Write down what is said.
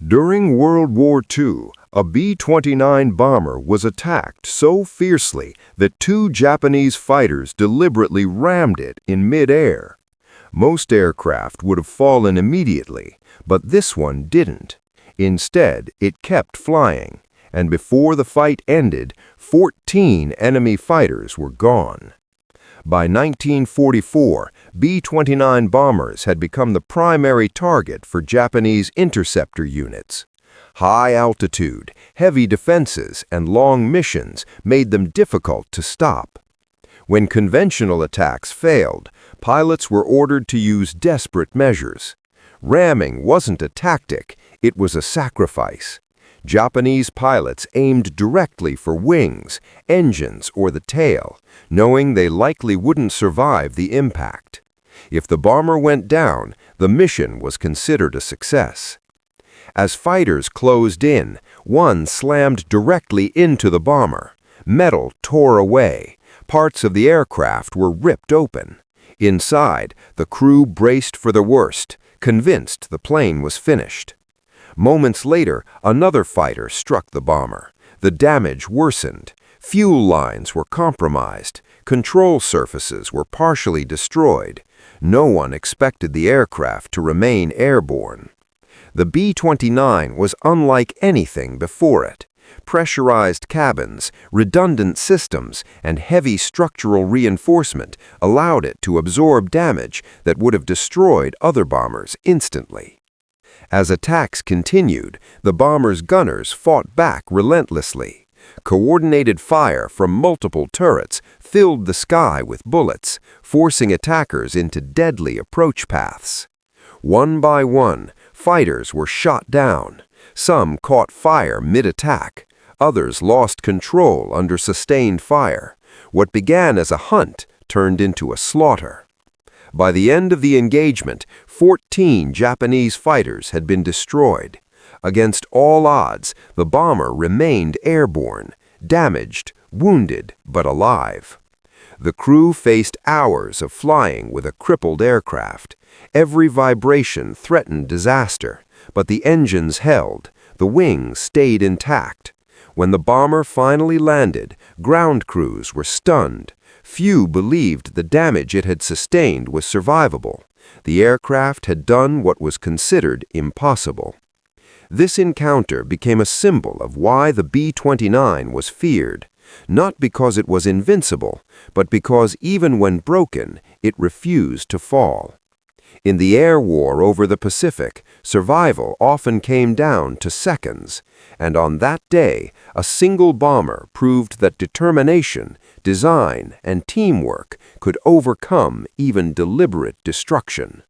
During World War II, a B-29 bomber was attacked so fiercely that two Japanese fighters deliberately rammed it in mid-air. Most aircraft would have fallen immediately, but this one didn't. Instead, it kept flying, and before the fight ended, 14 enemy fighters were gone. By 1944, B-29 bombers had become the primary target for Japanese interceptor units. High altitude, heavy defenses, and long missions made them difficult to stop. When conventional attacks failed, pilots were ordered to use desperate measures. Ramming wasn't a tactic, it was a sacrifice. Japanese pilots aimed directly for wings, engines, or the tail, knowing they likely wouldn't survive the impact. If the bomber went down, the mission was considered a success. As fighters closed in, one slammed directly into the bomber. Metal tore away. Parts of the aircraft were ripped open. Inside, the crew braced for the worst, convinced the plane was finished. Moments later, another fighter struck the bomber. The damage worsened. Fuel lines were compromised. Control surfaces were partially destroyed. No one expected the aircraft to remain airborne. The B-29 was unlike anything before it. Pressurized cabins, redundant systems, and heavy structural reinforcement allowed it to absorb damage that would have destroyed other bombers instantly. As attacks continued, the bomber's gunners fought back relentlessly. Coordinated fire from multiple turrets filled the sky with bullets, forcing attackers into deadly approach paths. One by one, fighters were shot down. Some caught fire mid-attack. Others lost control under sustained fire. What began as a hunt turned into a slaughter. By the end of the engagement, 14 Japanese fighters had been destroyed. Against all odds, the bomber remained airborne, damaged, wounded, but alive. The crew faced hours of flying with a crippled aircraft. Every vibration threatened disaster, but the engines held, the wings stayed intact. When the bomber finally landed, ground crews were stunned. Few believed the damage it had sustained was survivable. The aircraft had done what was considered impossible. This encounter became a symbol of why the B-29 was feared, not because it was invincible, but because even when broken, it refused to fall. In the air war over the Pacific, survival often came down to seconds, and on that day, a single bomber proved that determination, design, and teamwork could overcome even deliberate destruction.